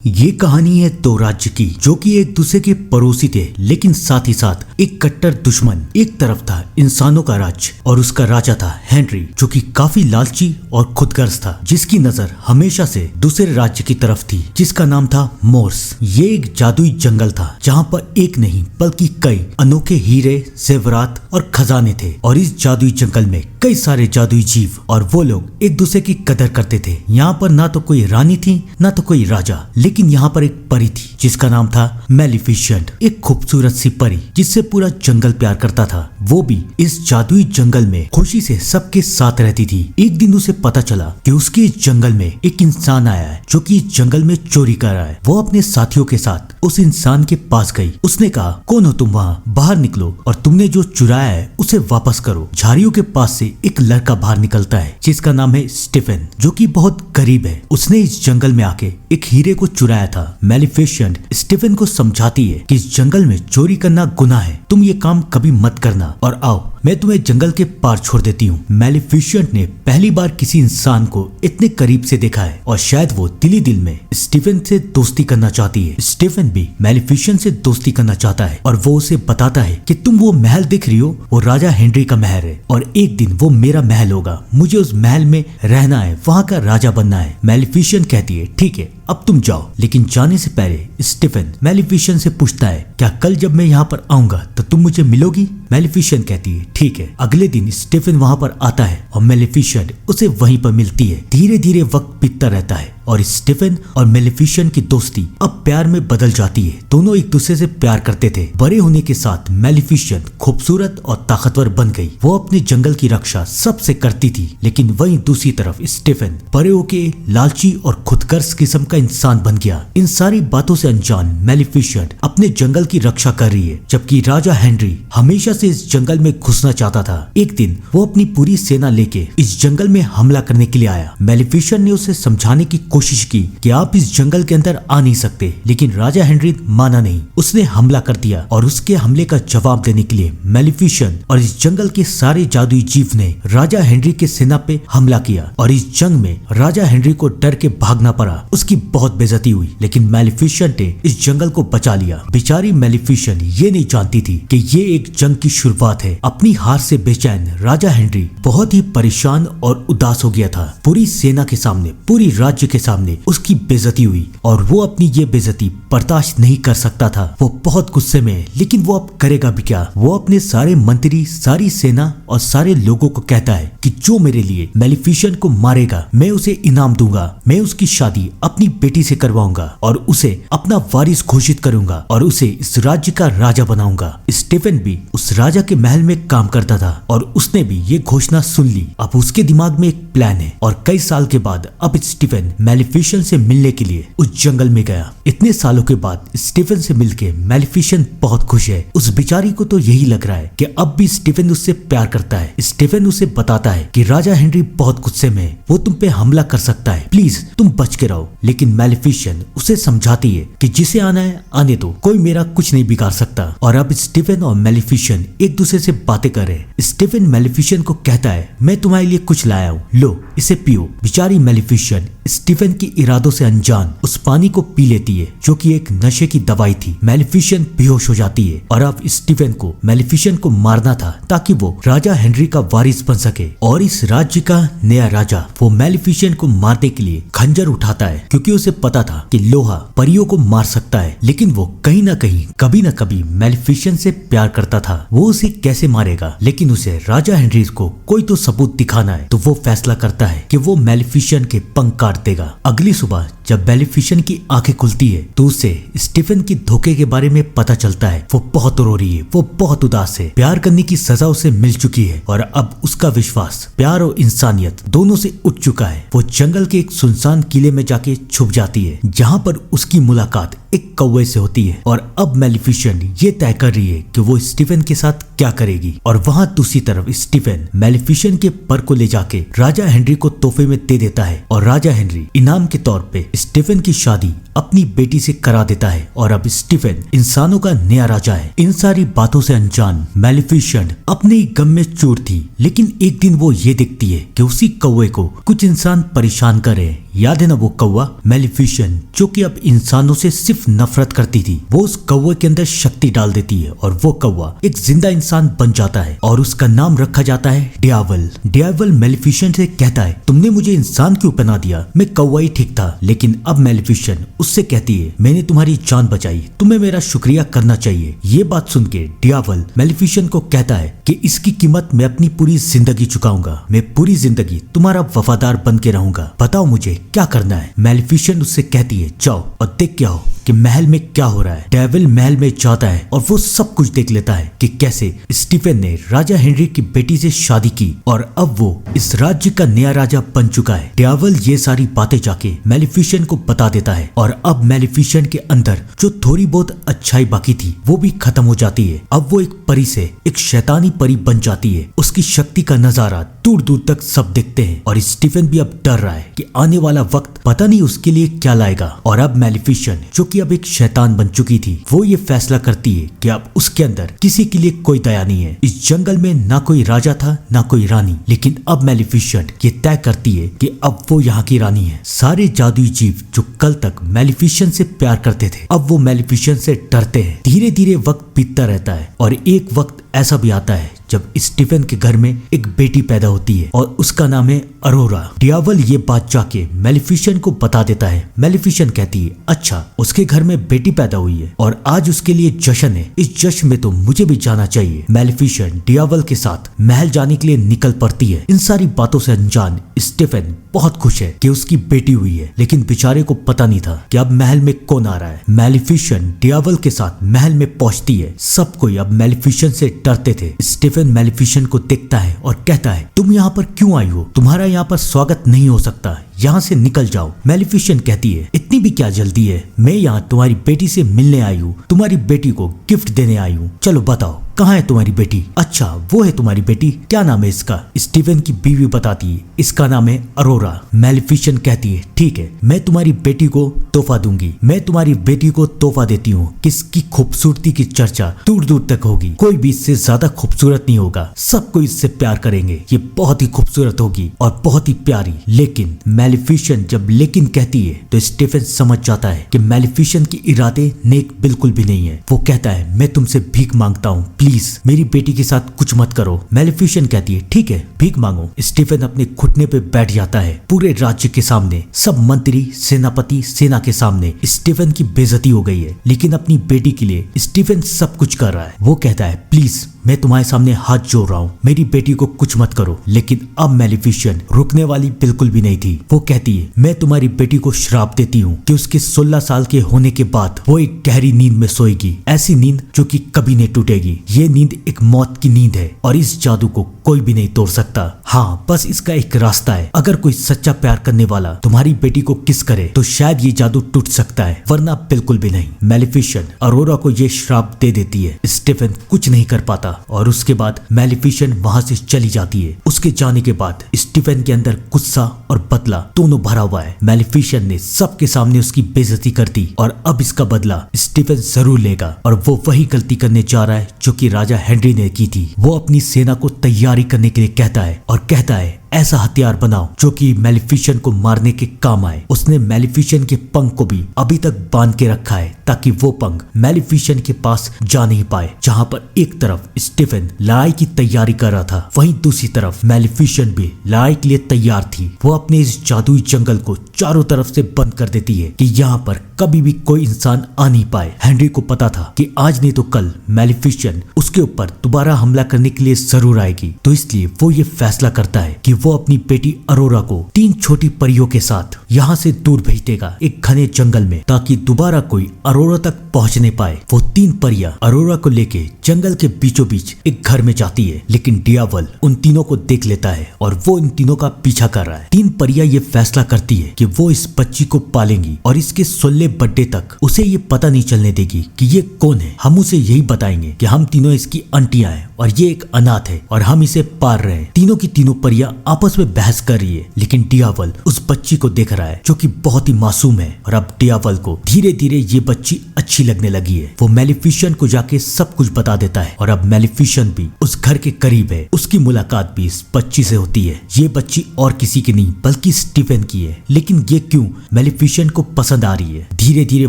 ये कहानी है दो राज्य की जो कि एक दूसरे के पड़ोसी थे, लेकिन साथ ही साथ एक कट्टर दुश्मन। एक तरफ था इंसानों का राज्य और उसका राजा था हेनरी, जो कि काफी लालची और खुदगर्ज था, जिसकी नजर हमेशा से दूसरे राज्य की तरफ थी जिसका नाम था मोर्स। ये एक जादुई जंगल था जहाँ पर एक नहीं बल्कि कई अनोखे हीरे, जेवरात और खजाने थे। और इस जादुई जंगल में कई सारे जादुई जीव और वो लोग एक दूसरे की कदर करते थे। यहाँ पर ना तो कोई रानी थी ना तो कोई राजा, लेकिन यहाँ पर एक परी थी जिसका नाम था मेलिफिसेंट, एक खूबसूरत सी परी जिससे पूरा जंगल प्यार करता था। वो भी इस जादुई जंगल में खुशी से सबके साथ रहती थी। एक दिन उसे पता चला कि उसके इस जंगल में एक इंसान आया है जो कि इस जंगल में चोरी कर रहा है। वो अपने साथियों के साथ उस इंसान के पास गई। उसने कहा, कौन हो तुम? वहाँ बाहर निकलो और तुमने जो चुराया है उसे वापस करो। झाड़ियों के पास से एक लड़का बाहर निकलता है जिसका नाम है स्टीफन, जो कि बहुत गरीब है। उसने इस जंगल में आके एक हीरे को चुराया था। मेलिफिसेंट स्टीफन को समझाती है कि इस जंगल में चोरी करना गुनाह है, तुम ये काम कभी मत करना और आओ मैं तुम्हें जंगल के पार छोड़ देती हूँ। मेलिफिसेंट ने पहली बार किसी इंसान को इतने करीब से देखा है और शायद वो दिली दिल में स्टीफन से दोस्ती करना चाहती है। स्टीफन भी मेलिफिसेंट से दोस्ती करना चाहता है और वो उसे बताता है कि तुम वो महल देख रही हो, वो राजा हेनरी का महल है और एक दिन वो मेरा महल होगा। मुझे उस महल में रहना है, वहाँ का राजा बनना है। मेलिफिसेंट कहती है, ठीक है अब तुम जाओ। लेकिन जाने से पहले स्टीफन मेलिफिसेंट से पूछता है, क्या कल जब मैं यहाँ पर आऊंगा तो तुम मुझे मिलोगी? मेलिफिसेंट कहती है, ठीक है। अगले दिन स्टीफन वहाँ पर आता है और मेलिफिसेंट उसे वहीं पर मिलती है। धीरे धीरे वक्त बीतता रहता है और स्टीफन और मेलिफिसेंट की दोस्ती अब प्यार में बदल जाती है। दोनों एक दूसरे से प्यार करते थे। बड़े होने के साथ मेलिफिसेंट खूबसूरत और ताकतवर बन गई। वो अपने जंगल की रक्षा सबसे करती थी, लेकिन वहीं दूसरी तरफ स्टीफन बड़े होके लालची और खुदगर्ज किस्म का इंसान बन गया। इन सारी बातों से अनजान मेलिफिसेंट अपने जंगल की रक्षा कर रही है, जबकि राजा हेनरी हमेशा से इस जंगल में घुसना चाहता था। एक दिन वो अपनी पूरी सेना लेके इस जंगल में हमला करने के लिए आया। मेलिफिसेंट ने उसे समझाने की कोशिश की कि आप इस जंगल के अंदर आ नहीं सकते, लेकिन राजा हेनरी माना नहीं। उसने हमला कर दिया और उसके हमले का जवाब देने के लिए मेलिफिसेंट और इस जंगल के सारे जादुई जीव ने राजा हेनरी के सेना पे हमला किया और इस जंग में राजा हेनरी को डर के भागना पड़ा। उसकी बहुत बेइज्जती हुई, लेकिन मेलिफिसेंट ने इस जंगल को बचा लिया। बेचारी मेलिफिसेंट ये नहीं जानती थी कि ये एक जंग की शुरुआत है। अपनी हार से बेचैन राजा हेनरी बहुत ही परेशान और उदास हो गया था। पूरी सेना के सामने, पूरी राज्य के सामने उसकी बेइज्जती हुई और वो अपनी ये बेइज्जती बर्दाश्त नहीं कर सकता था। वो बहुत गुस्से में है, लेकिन वो अब करेगा भी क्या? वो अपने सारे मंत्री, सारी सेना और सारे लोगों को कहता है कि जो मेरे लिए मेलिफिसेंट को मारेगा मैं उसे इनाम दूंगा। मैं उसकी शादी अपनी बेटी से करवाऊंगा और उसे अपना वारिस घोषित करूंगा और उसे इस राज्य का राजा बनाऊंगा। स्टीफन भी उस राजा के महल में काम करता था और उसने भी ये घोषणा सुन ली। अब उसके दिमाग में एक प्लान है और कई साल के बाद अब स्टीफन मेलिफिसेंट से मिलने के लिए उस जंगल में गया। इतने सालों के बाद स्टीफन से मिलके मेलिफिसेंट बहुत खुश है। उस बेचारी को तो यही लग रहा है कि अब भी स्टीफन उससे प्यार करता है। स्टीफन उसे बताता है कि राजा हेनरी बहुत गुस्से में है, वो तुम पे हमला कर सकता है, प्लीज तुम बच के रहो। लेकिन मेलिफिसेंट उसे समझाती है कि जिसे आना है आने दो, कोई मेरा कुछ नहीं बिगाड़ सकता। और अब स्टीफन और मेलिफिसेंट एक दूसरे से बातें कर रहे। स्टीफन मेलिफिसेंट को कहता है, मैं तुम्हारे लिए कुछ लाया हूँ, लो इसे पियो। बेचारी मेलिफिसेंट स्टीफन के इरादों से अनजान उस पानी को पी लेती है जो कि एक नशे की दवाई थी। मेलिफिसेंट बेहोश हो जाती है और अब स्टीफन को मेलिफिसेंट को मारना था ताकि वो राजा हेनरी का वारिस बन सके। और इस राज्य का नया राजा वो मेलिफिसेंट को मारने के लिए खंजर उठाता है, क्योंकि उसे पता था कि लोहा परियों को मार सकता है। लेकिन वो कहीं ना कहीं कभी ना कभी मेलिफिसेंट से प्यार करता था। वो उसे कैसे मारेगा, लेकिन उसे राजा हेनरी को कोई तो सबूत दिखाना है। तो वो फैसला करता है कि वो मेलिफिसेंट के पंख काट देगा। अगली सुबह जब मेलिफिसेंट की आंखें खुलती है तो उसे स्टीफन की धोखे के बारे में पता चलता है। वो बहुत रो रही है, वो बहुत उदास है। प्यार करने की सजा उसे मिल चुकी है और अब उसका विश्वास प्यार और इंसानियत दोनों से उठ चुका है। वो जंगल के एक सुनसान किले में जाके छुप जाती है, जहाँ पर उसकी मुलाकात एक कौवे से होती है। और अब मेलिफिसेंट ये तय कर रही है कि वो स्टीफन के साथ क्या करेगी। और वहाँ दूसरी तरफ स्टीफन मेलिफिसेंट के पर को ले जाके राजा हेनरी को तोहफे में दे देता है और राजा हेनरी इनाम के तौर पे स्टीफन की शादी अपनी बेटी से करा देता है और अब स्टीफन इंसानों का नया राजा है। इन सारी बातों से अनजान मैलेफिसेंट अपने ही गम में चूर थी, लेकिन एक दिन वो ये देखती है कि उसी कौवे को कुछ इंसान परेशान कर रहे हैं। याद है ना वो कौवा मैलेफिसेंट, जो कि अब इंसानों से सिर्फ नफरत करती थी। वो उस कौवे के अंदर शक्ति डाल देती है और वो कौवा एक जिंदा इंसान बन जाता है और उसका नाम रखा जाता है डियावल। डियावल मैलेफिसेंट से कहता है, तुमने मुझे इंसान क्यों बना दिया, मैं कौवा ही ठीक था। लेकिन अब मैलेफिसेंट उससे कहती है, मैंने तुम्हारी जान बचाई, तुम्हें मेरा शुक्रिया करना चाहिए। ये बात सुन के डियावल मैलेफिसेंट को कहता है कि इसकी कीमत मैं अपनी पूरी जिंदगी चुकाऊंगा, मैं पूरी जिंदगी तुम्हारा वफादार बन के रहूंगा, बताओ मुझे क्या करना है। मैलेफिसेंट उससे कहती है, जाओ और देख के आओ कि महल में क्या हो रहा है। डेविल महल में जाता है और वो सब कुछ देख लेता है कि कैसे स्टीफन ने राजा हेनरी की बेटी से शादी की और अब वो इस राज्य का नया राजा बन चुका है। डेविल ये सारी बातें जाके मैलेफिसेंट को बता देता है और अब मैलेफिसेंट के अंदर जो थोड़ी बहुत अच्छाई बाकी थी वो भी खत्म हो जाती है। अब वो एक परी से एक शैतानी परी बन जाती है। उसकी शक्ति का नजारा दूर दूर तक सब देखते हैं और स्टीफन भी अब डर रहा है कि आने वाला वक्त पता नहीं उसके लिए क्या लाएगा। और अब मैलेफिसेंट, जो कि अब एक शैतान बन चुकी थी, वो ये फैसला करती है कि अब उसके अंदर किसी के लिए कोई दया नहीं है। इस जंगल में ना कोई राजा था ना कोई रानी, लेकिन अब मैलेफिसेंट ये तय करती है कि अब वो यहाँ की रानी है। सारे जादुई जीव जो कल तक मैलेफिसेंट से प्यार करते थे, अब वो मैलेफिसेंट से डरते हैं। धीरे धीरे वक्त बीतता रहता है और एक वक्त ऐसा भी आता है जब स्टीफन के घर में एक बेटी पैदा होती है और उसका नाम है अरोरा। डियावल ये बात जाके मैलेफिसेंट को बता देता है। मैलेफिसेंट कहती है, अच्छा उसके घर में बेटी पैदा हुई है और आज उसके लिए जश्न है, इस जश्न में तो मुझे भी जाना चाहिए। मैलेफिसेंट डियावल के साथ महल जाने के लिए निकल पड़ती है। इन सारी बातों से अनजान स्टीफन बहुत खुश है कि उसकी बेटी हुई है, लेकिन बेचारे को पता नहीं था कि अब महल में कौन आ रहा है। मैलेफिसेंट डियावल के साथ महल में पहुंचती है। सब कोई अब मैलेफिसेंट से डरते थे। स्टीफन मैलेफिसेंट को देखता है और कहता है, तुम यहाँ पर क्यों आई हो, तुम्हारा यहाँ पर स्वागत नहीं हो सकता, यहाँ से निकल जाओ। मैलेफिसेंट कहती है, इतनी भी क्या जल्दी है, मैं यहाँ तुम्हारी बेटी से मिलने आई हूँ, तुम्हारी बेटी को गिफ्ट देने आई हूँ, चलो बताओ कहाँ है तुम्हारी बेटी। अच्छा वो है तुम्हारी बेटी, क्या नाम है इसका। स्टीफन की बीवी बताती है, इसका नाम है अरोरा। मैलेफिसेंट कहती है, ठीक है मैं तुम्हारी बेटी को तोहफा दूंगी, मैं तुम्हारी बेटी को तोहफा देती हूँ। किसकी खूबसूरती की चर्चा दूर दूर तक होगी, कोई भी इससे ज्यादा खूबसूरत नहीं होगा, सबको इससे प्यार करेंगे, ये बहुत ही खूबसूरत होगी और बहुत ही प्यारी। लेकिन मैलेफिसेंट जब लेकिन कहती है तो स्टीफन समझ जाता है कि मैलेफिसेंट के इरादे नेक बिल्कुल भी नहीं है। वो कहता है, मैं तुमसे भीख मांगता हूँ, प्लीज मेरी बेटी के साथ कुछ मत करो। मैलेफिसेंट कहती है, ठीक है भीख मांगो। स्टीफन अपने घुटने पे बैठ जाता है। पूरे राज्य के सामने, सब मंत्री सेनापति सेना के सामने स्टीफन की बेइज्जती हो गई है, लेकिन अपनी बेटी के लिए स्टीफन सब कुछ कर रहा है। वो कहता है, प्लीज मैं तुम्हारे सामने हाथ जोड़ रहा हूँ, मेरी बेटी को कुछ मत करो। लेकिन अब मैलेफिसेंट रुकने वाली बिल्कुल भी नहीं थी। वो कहती है, मैं तुम्हारी बेटी को श्राप देती हूँ कि उसके 16 साल के होने के बाद वो एक गहरी नींद में सोएगी, ऐसी नींद जो कि कभी नहीं टूटेगी। ये नींद एक मौत की नींद है और इस जादू को कोई भी नहीं तोड़ सकता। हाँ बस इसका एक रास्ता है, अगर कोई सच्चा प्यार करने वाला तुम्हारी बेटी को किस करे तो शायद ये जादू टूट सकता है, वरना बिल्कुल भी नहीं। मैलेफिसेंट अरोरा को ये श्राप दे देती है। स्टीफन कुछ नहीं कर पाता और उसके बाद मैलेफिसेंट वहां से चली जाती है। उसके जाने के बाद स्टीफन के अंदर गुस्सा और बदला दोनों भरा हुआ है। मैलेफिसेंट ने सबके सामने उसकी बेइज्जती कर दी और अब इसका बदला स्टीफन जरूर लेगा और वो वही गलती करने जा रहा है जो कि राजा हेनरी ने की थी। वो अपनी सेना को तैयारी करने के लिए कहता है और कहता है, ऐसा हथियार बनाओ जो कि मैलेफिसेंट को मारने के काम आए। उसने मैलेफिसेंट के पंख को भी अभी तक बांध के रखा है ताकि वो पंख मैलेफिसेंट के पास जा नहीं पाए। जहां पर एक तरफ स्टीफन लड़ाई की तैयारी कर रहा था, वहीं दूसरी तरफ मैलेफिसेंट भी लड़ाई के लिए तैयार थी। वो अपने इस जादुई जंगल को चारों तरफ से बंद कर देती है कि यहाँ पर कभी भी कोई इंसान आ नहीं पाए। हेनरी को पता था कि आज नहीं तो कल मैलेफिसेंट उसके ऊपर दोबारा हमला करने के लिए जरूर आएगी, तो इसलिए वो ये फैसला करता है कि वो अपनी बेटी अरोरा को 3 छोटी परियों के साथ यहाँ से दूर भेज देगा एक घने जंगल में, ताकि दोबारा कोई अरोरा तक पहुँच नहीं पाए। वो 3 परियां अरोरा को लेके जंगल के बीचों बीच एक घर में जाती है, लेकिन डियावल उन तीनों को देख लेता है और वो इन तीनों का पीछा कर रहा है। 3 परियां ये फैसला करती है कि वो इस बच्ची को पालेंगी और इसके 16 बर्थडे तक उसे ये पता नहीं चलने देगी कि ये कौन है। हम उसे यही बताएंगे कि हम तीनों इसकी आंटियां हैं और ये एक अनाथ है और हम इसे पाल रहे हैं। तीनों की तीनों परियां आपस में बहस कर रही है, लेकिन डियावल उस बच्ची को देख रहा है जो कि बहुत ही मासूम है और अब डियावल को धीरे धीरे ये बच्ची अच्छी लगने लगी है। वो मेलिफिसेंट को जाके सब कुछ बता देता है और अब मेलिफिसेंट भी उस घर के करीब है। उसकी मुलाकात भी इस बच्ची से होती है। ये बच्ची और किसी की नहीं बल्कि स्टीफन की है, लेकिन ये क्यों मेलिफिसेंट को पसंद आ रही है। धीरे धीरे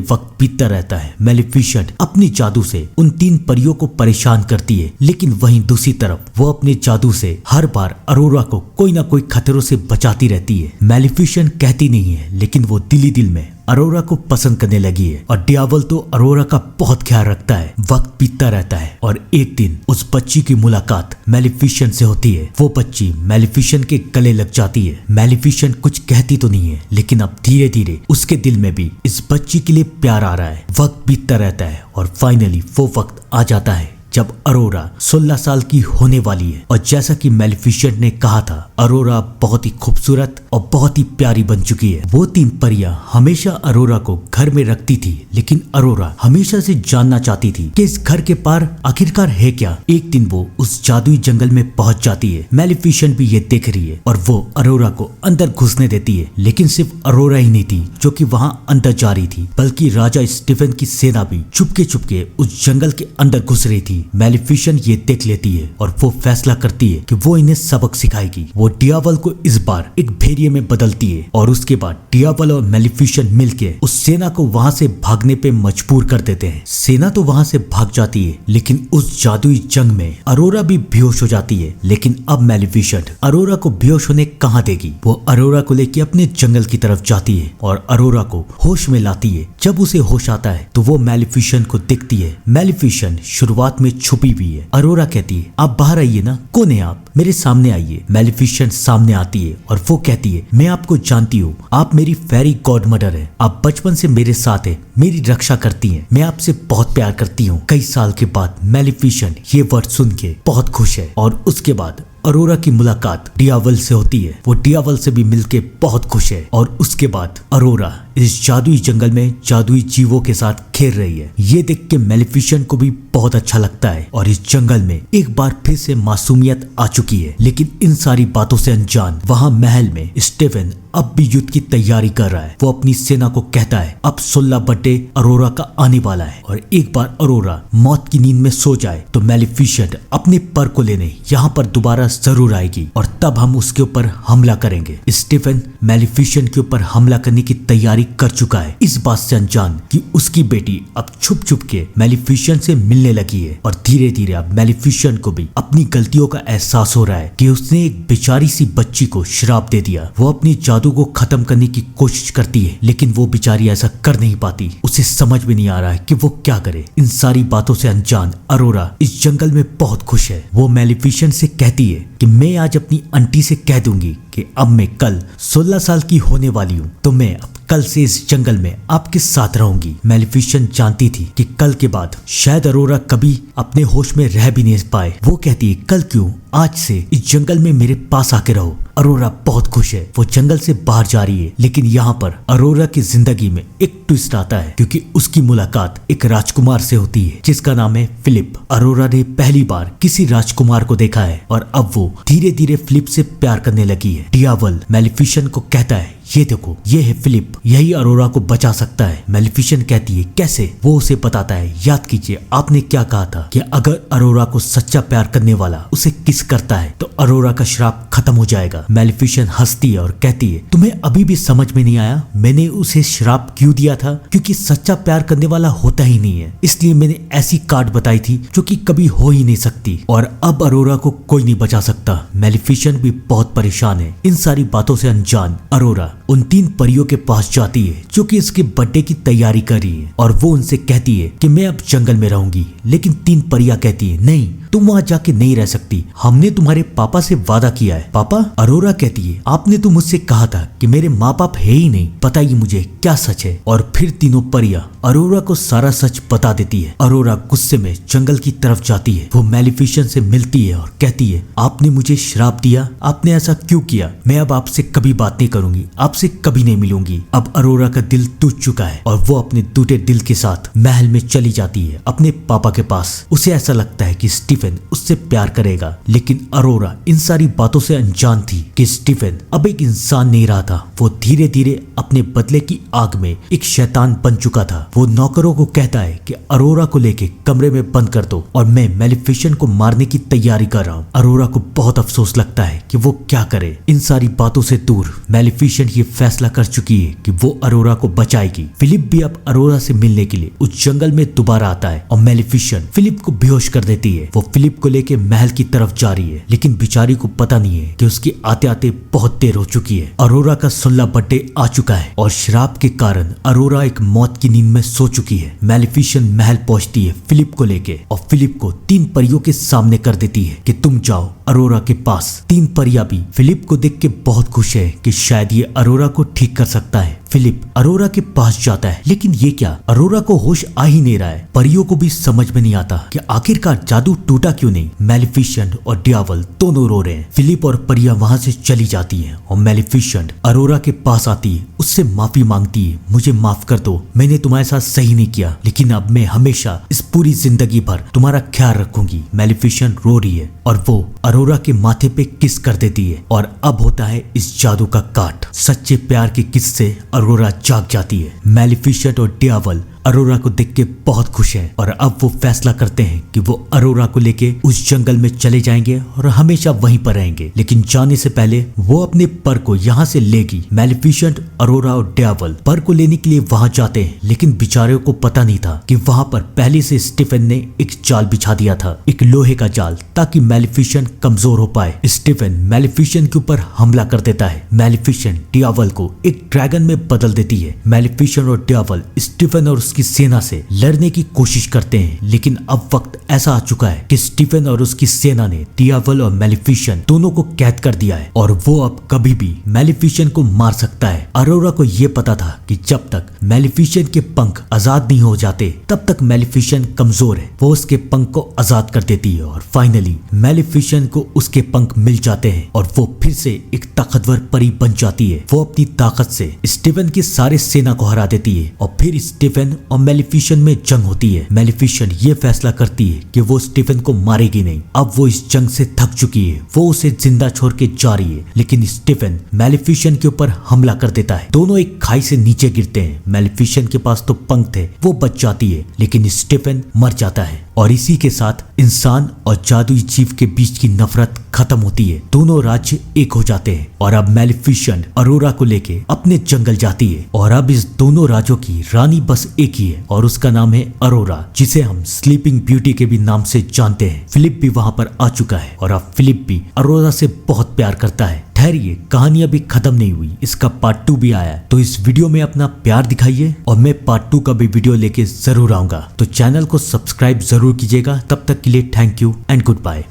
वक्त बीतता रहता है। मेलिफिसेंट अपनी जादू से उन 3 परियों को परेशान करती है, लेकिन वहीं दूसरी तरफ वो अपने जादू से हर बार अरोरा को कोई ना कोई खतरों से बचाती रहती है। मेलिफिसेंट कहती नहीं है, लेकिन वो दिल ही दिल में अरोरा को पसंद करने लगी है और डियावल तो अरोरा का बहुत ख्याल रखता है। वक्त बीतता रहता है और एक दिन उस बच्ची की मुलाकात मेलिफिसेंट से होती है। वो बच्ची मेलिफिसेंट के गले लग जाती है। मेलिफिसेंट कुछ कहती तो नहीं है, लेकिन अब धीरे धीरे उसके दिल में भी इस बच्ची के लिए प्यार आ रहा है। वक्त बीतता रहता है और फाइनली वो वक्त आ जाता है जब अरोरा 16 साल की होने वाली है। और जैसा कि मेलिफिसेंट ने कहा था, अरोरा बहुत ही खूबसूरत और बहुत ही प्यारी बन चुकी है। वो 3 परियां हमेशा अरोरा को घर में रखती थी, लेकिन अरोरा हमेशा से जानना चाहती थी कि इस घर के पार आखिरकार है क्या। एक दिन वो उस जादुई जंगल में पहुंच जाती है। मेलिफिसेंट भी ये देख रही है और वो अरोरा को अंदर घुसने देती है, लेकिन सिर्फ अरोरा ही नहीं थी जो कि वहां अंदर जा रही थी, बल्कि राजा स्टीफन की सेना भी चुपके चुपके उस जंगल के अंदर घुस रही थी। मेलिफिसेंट ये देख लेती है और वो फैसला करती है कि वो इन्हें सबक सिखाएगी। वो डियावल को इस बार एक भेड़िए में बदलती है और उसके बाद डियावल और मेलिफिसेंट मिलके उस सेना को वहां से भागने पे मजबूर कर देते हैं। सेना तो वहां से भाग जाती है, लेकिन उस जादुई जंग में अरोरा भी बेहोश हो जाती है। लेकिन अब मेलिफिसेंट अरोरा को बेहोश होने कहाँ देगी। वो अरोरा को लेके अपने जंगल की तरफ जाती है और अरोरा को होश में लाती है। जब उसे होश आता है तो वो मेलिफिसेंट को दिखती है। मेलिफिसेंट शुरुआत में छुपी हुई है। अरोरा कहती है, आप बाहर आइए ना, कौन है आप, मेरे सामने आइए। मेलिफिसेंट सामने आती है और वो कहती है, मैं आपको जानती हूँ, आप मेरी फेरी गॉड मदर है, आप बचपन से मेरे साथ है, मेरी रक्षा करती हैं, मैं आपसे बहुत प्यार करती हूँ। कई साल के बाद मेलिफिसेंट ये वर्ड सुन के बहुत खुश है और उसके बाद अरोरा की मुलाकात डियावल से होती है। वो डियावल से भी मिलके बहुत खुश है और उसके बाद अरोरा इस जादुई जंगल में जादुई जीवों के साथ खेल रही है। ये देख के मेलिफिसेंट को भी बहुत अच्छा लगता है और इस जंगल में एक बार फिर से मासूमियत आ चुकी है। लेकिन इन सारी बातों से अनजान वहां महल में स्टीफन अब भी युद्ध की तैयारी कर रहा है। वो अपनी सेना को कहता है, अब 16 बर्थडे अरोरा का आने वाला है और एक बार अरोरा मौत की नींद में सो जाए तो मेलिफिसेंट अपने पर को लेने यहाँ पर दोबारा जरूर आएगी और तब हम उसके ऊपर हमला करेंगे। स्टीफन मेलिफिसेंट के ऊपर हमला करने की तैयारी कर चुका है, इस बात से अनजान कि उसकी बेटी अब छुप छुप के मेलिफिसेंट से मिलने लगी है। और धीरे धीरे अब मेलिफिसेंट को भी अपनी गलतियों का एहसास हो रहा है कि उसने एक बेचारी सी बच्ची को श्राप दे दिया। वो अपनी जादू को खत्म करने की कोशिश करती है, लेकिन वो बेचारी ऐसा कर नहीं पाती। उसे समझ में नहीं आ रहा है कि वो क्या करे। इन सारी बातों से अनजान अरोरा इस जंगल में बहुत खुश है। वो मेलिफिसेंट से कहती है कि मैं आज अपनी आंटी से कह दूंगी कि अब मैं कल 16 साल की होने वाली हूँ, तो मैं अब कल से इस जंगल में आपके साथ रहूंगी। मेलिफिसेंट जानती थी कि कल के बाद शायद अरोरा कभी अपने होश में रह भी नहीं पाए। वो कहती है, कल क्यों, आज से इस जंगल में मेरे पास आके रहो। अरोरा बहुत खुश है। वो जंगल से बाहर जा रही है, लेकिन यहाँ पर अरोरा की जिंदगी में एक ट्विस्ट आता है, क्योंकि उसकी मुलाकात एक राजकुमार से होती है जिसका नाम है फिलिप। अरोरा ने पहली बार किसी राजकुमार को देखा है और अब वो धीरे धीरे फिलिप से प्यार करने लगी है। डियावल मेलिफिसेंट को कहता है, ये देखो, ये है फिलिप, यही अरोरा को बचा सकता है। मेलिफिसेंट कहती है, कैसे? वो उसे बताता है, याद कीजिए आपने क्या कहा था कि अगर अरोरा को सच्चा प्यार करने वाला उसे किस करता है तो अरोरा का श्राप खत्म हो जाएगा। मेलिफिसेंट हंसती है और कहती है, तुम्हें अभी भी समझ में नहीं आया मैंने उसे श्राप क्यों दिया था? क्योंकि सच्चा प्यार करने वाला होता ही नहीं है, इसलिए मैंने ऐसी कार्ड बताई थी जो कि कभी हो ही नहीं सकती और अब अरोरा को कोई नहीं बचा सकता। मेलिफिसेंट भी बहुत परेशान है। इन सारी बातों से अनजान अरोरा उन 3 परियों के पास जाती है जो कि इसके बर्थडे की तैयारी कर रही है और वो उनसे कहती है कि मैं अब जंगल में रहूंगी। लेकिन 3 परियां कहती है, नहीं, तुम वहां जाके नहीं रह सकती, हमने तुम्हारे पापा से वादा किया है। पापा? अरोरा कहती है, आपने तो मुझसे कहा था कि मेरे माँ बाप है ही नहीं, बताइए मुझे क्या सच है। और फिर तीनों परियां अरोरा को सारा सच बता देती है। अरोरा गुस्से में जंगल की तरफ जाती है। वो मेलिफिसेंट से मिलती है और कहती है, आपने मुझे श्राप दिया, आपने ऐसा क्यों किया? मैं अब आपसे कभी बात नहीं करूंगी, आप आपसे कभी नहीं मिलूंगी। अब अरोरा का दिल टूट चुका है और वो अपने टूटे दिल के साथ महल में चली जाती है अपने पापा के पास। उसे ऐसा लगता है कि स्टीफन उससे प्यार करेगा, लेकिन अरोरा इन सारी बातों से अनजान थी कि स्टीफन अब एक इंसान नहीं रहा था। वो धीरे धीरे अपने बदले की आग में एक शैतान बन चुका था। वो नौकरों को कहता है कि अरोरा को लेके कमरे में बंद कर दो और मैं मेलिफिसेंट को मारने की तैयारी कर रहा हूँ। अरोरा को बहुत अफसोस लगता है कि वो क्या करे। इन सारी बातों से दूर मेलिफिसेंट ये फैसला कर चुकी है कि वो अरोरा को बचाएगी। फिलिप भी अब अरोरा से मिलने के लिए उस जंगल में दोबारा आता है और मेलिफिसेंट फिलिप को बेहोश कर देती है। वो फिलिप को लेके महल की तरफ जा रही है, लेकिन बेचारी को पता नहीं है कि उसकी आते आते बहुत देर हो चुकी है। अरोरा का 16 बर्थडे आ चुका है और शराब के कारण अरोरा एक मौत की नींद में सो चुकी है। मेलिफिसेंट महल पहुंचती है फिलिप को लेके और फिलिप को 3 परियों के सामने कर देती है कि तुम जाओ अरोरा के पास। 3 परियां भी फिलिप को देख के बहुत खुश है कि शायद ये अरोरा को ठीक कर सकता है। फिलिप अरोरा के पास जाता है, लेकिन ये क्या, अरोरा को होश आ ही नहीं रहा है। परियों को भी समझ में नहीं आता कि आखिरकार जादू टूटा क्यों नहीं। मेलिफिसेंट और डियावल दोनों रो रहे हैं। फिलिप और परियां वहां से चली जाती हैं और मेलिफिसेंट अरोरा के पास आती है, उससे माफी मांगती है। मुझे माफ कर दो, मैंने तुम्हारे साथ सही नहीं किया, लेकिन अब मैं हमेशा इस पूरी जिंदगी भर तुम्हारा ख्याल रखूंगी। मेलिफिसेंट रो रही है और वो अरोरा के माथे पे किस कर देती है और अब होता है इस जादू का काट। सच्चे प्यार के किस्से अरोरा जाग जाती है। मेलिफिसेंट और डियावल अरोरा को देख के बहुत खुश है और अब वो फैसला करते हैं कि वो अरोरा को लेके उस जंगल में चले जाएंगे और हमेशा वहीं पर रहेंगे। लेकिन जाने से पहले वो अपने पर को यहाँ से लेगी। मेलिफिसेंट, अरोरा और डियावल पर को लेने के लिए वहां जाते हैं, लेकिन बेचारों को पता नहीं था कि वहां पर पहले से स्टीफन ने एक जाल बिछा दिया था, एक लोहे का जाल, ताकि मेलिफिसेंट कमजोर हो पाए। स्टीफन मेलिफिसेंट के ऊपर हमला कर देता है। मेलिफिसेंट डियावल को एक ड्रैगन में बदल देती है। मेलिफिसेंट और डियावल स्टीफन और उसकी सेना से लड़ने की कोशिश करते हैं, लेकिन अब वक्त ऐसा आ चुका है कि स्टीफन और उसकी सेना ने डियावल और मेलिफिसेंट दोनों को कैद कर दिया है और वो अब कभी भी मेलिफिसेंट को मार सकता है। अरोरा को यह पता था कि जब तक मेलिफिसेंट के पंख आजाद नहीं हो जाते तब तक मेलिफिसेंट कमजोर है। वो उसके पंख को आजाद कर देती है और फाइनली मेलिफिसेंट को उसके पंख मिल जाते हैं और वो फिर से एक ताकतवर परी बन जाती है। वो अपनी ताकत से स्टीफन की सारे सेना को हरा देती है और फिर स्टीफन और मेलिफिसेंट में जंग होती है। मेलिफिसेंट ये फैसला करती है कि वो स्टीफन को मारेगी नहीं। अब वो इस जंग से थक चुकी है, वो उसे जिंदा छोड़ के जा रही है, लेकिन स्टीफन मेलिफिसेंट के ऊपर हमला कर देता है। दोनों एक खाई से नीचे गिरते हैं। मेलिफिसेंट के पास तो पंख थे, वो बच जाती है, लेकिन स्टीफन मर जाता है और इसी के साथ इंसान और जादुई जीव के बीच की नफरत खत्म होती है। दोनों राज्य एक हो जाते हैं और अब मेलिफिसेंट अरोरा को लेके अपने जंगल जाती है और अब इस दोनों राज्यों की रानी बस एक ही है और उसका नाम है अरोरा, जिसे हम स्लीपिंग ब्यूटी के भी नाम से जानते हैं। फिलिप भी वहां पर आ चुका है और अब फिलिप भी अरोरा से बहुत प्यार करता है। ठहरिए, कहानी अभी खत्म नहीं हुई, इसका पार्ट 2 भी आया है, तो इस वीडियो में अपना प्यार दिखाइए और मैं पार्ट 2 का भी वीडियो लेके जरूर आऊंगा। तो चैनल को सब्सक्राइब जरूर कीजिएगा। तब तक के लिए thank you and good bye.